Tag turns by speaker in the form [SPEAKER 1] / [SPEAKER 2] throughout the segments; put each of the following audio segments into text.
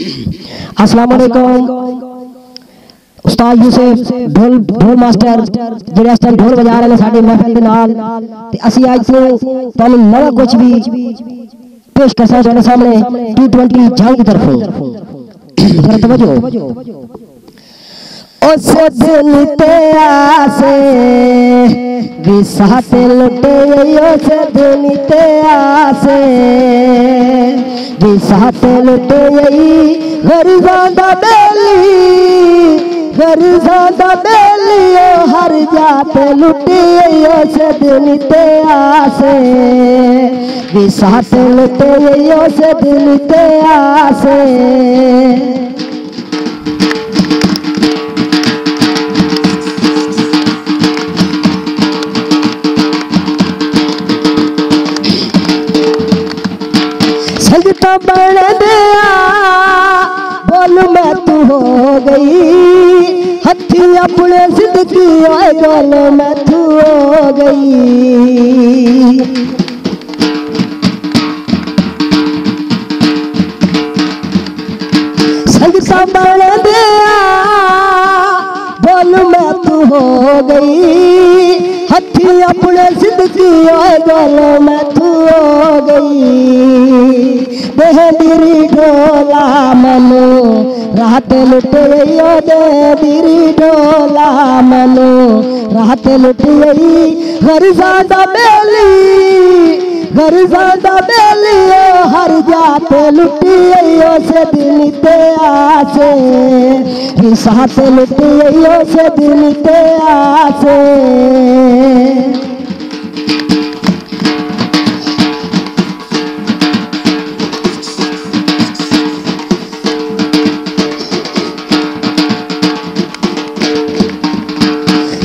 [SPEAKER 1] अस्सलाम वालेकुम। उस्ताद यूसुफ ढोल मास्टर जिहड़े इस टाइम ढोल बजा रहे हैं साडी महफिल दे नाल ते असीं अज तुहानूं नवा कुछ भी पेश कर सकते हैं सामने T20 जंग की तरफों। जरा तवज्जो। ओ सजन ते आसे विसाते लुटे ओ सजन ते आसे विसाते लुटे गर्जांदा बेली गर्जांदा बेली हर जाते लुटे ओ सजन ते आसे विसाते लुटे ओ सजन ते आसे। सजता बन दिया बोल मैं तू हो गई हथी अपने सिद्दकी आए बोल मैं तू हो गई। सजता बन दिया बोल मैं तू हो गई हथी अपने सिद्दकी आए बोल मैं तू हो गई। दिरी ढोला मनो रात लुटे दिरी ढोला मनो रात लुटे गर्जांदा बेली हर जाते लुटी से दिन ते आसे साथ लुटी से दिन ते आसे।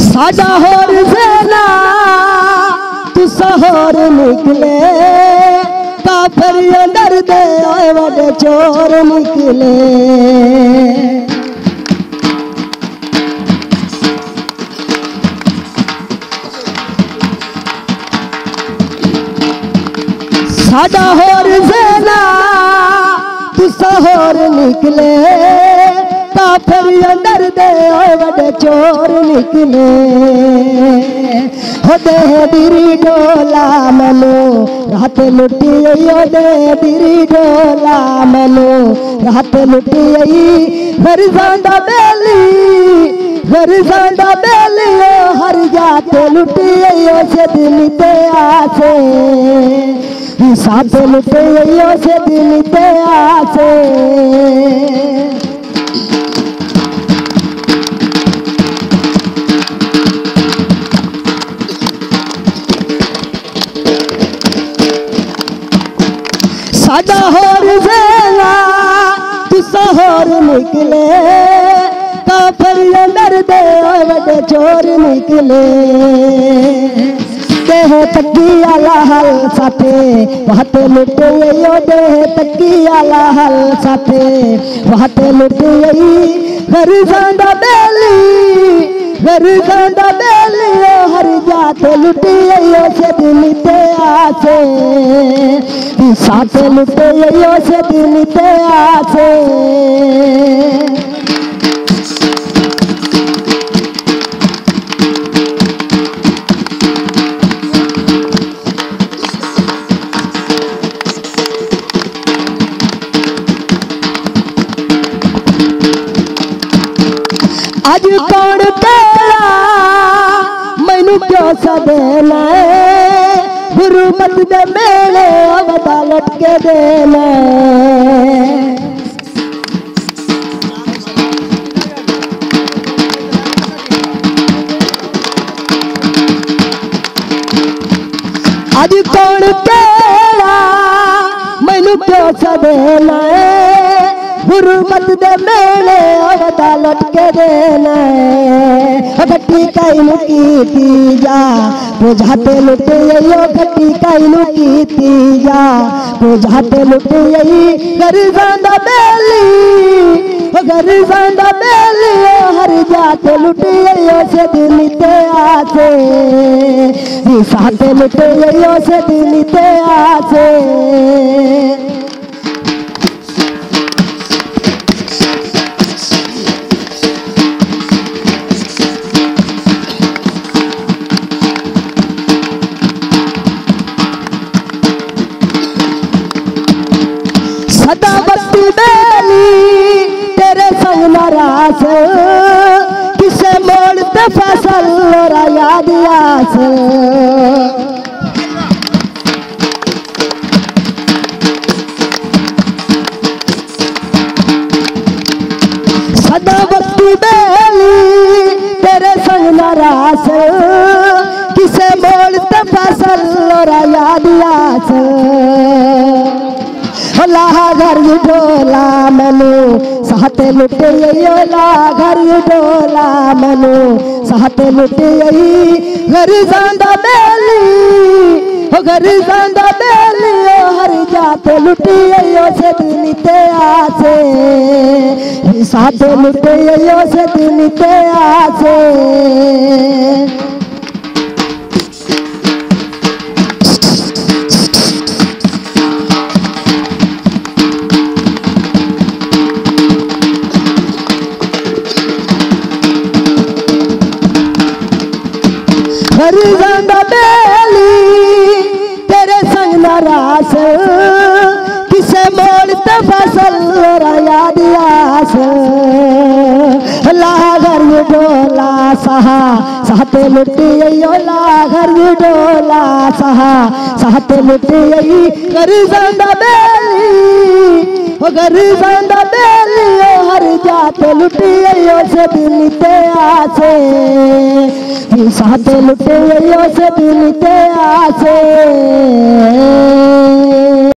[SPEAKER 1] साडा होर सेना तुसा होर निकले काफिर अंदर दे आए वडे चोर निकले। साडा होर सेना तुसा होर निकले काफिर अंदर दे वडे चोर निकले। हो दे दिरी ढोला मनो रात लुटी दे दिरी ढोला मनो रात लुटी गर्जांदा बेली हर जाते लुटी से दिन ते आसे साथ लुटे से दिन ते आसे। साडा होर सेना तुसा होर निकले काफिर अंदर दे वडे चोर निकले। देह तकी आला हल साथे वहत लुटे देह तकी आला हल साथे वहत लुटे गर्जांदा बेली हर जाते लुटे से दिन ते आसे साथ लुटे से दिन ते आसे। अज कौन तेरा मैनू क्यों सदेना गुरुमत दे मेले अवदा लटके देना। अज कौन तेरा मैनू क्यों सदेना गुरुमत दे मेले अवदा लटके देना। गट्टी काइनू कीती जा बुझाते लुटे गट्टी काइनू कीती जा बुझाते लुटे गर्जांदा बेली हर जाते लुटे से दिन ते आसे साथ लुटे से दिन ते आसे। तेरे संग नाराज किसे मोड़ते फसल लोरा याद आस सदा वक्ती बेली तेरे संग नाराज किसे मोड़ते फसल लोरा याद आस ला घर डोला मनु सहते लुटे ला घर डोला मनु सहते लुटे घर जांदा बेली हो घर जांदा बेली ओ हर जाते लुटे से दिलते आसे साथे लुटे से दिलते आसे घर जांदा बेली तेरे संग नाराज किसे मोड़ते फसल याद आस ला घर डोला सहा सहते लुटी ला घर डोला सहा सहते लुटी घर जांदा बेली ओ घर जांदा बेली ओ हर जाते लुटी से दिलते आसे साथे लुटे से दिलते आसे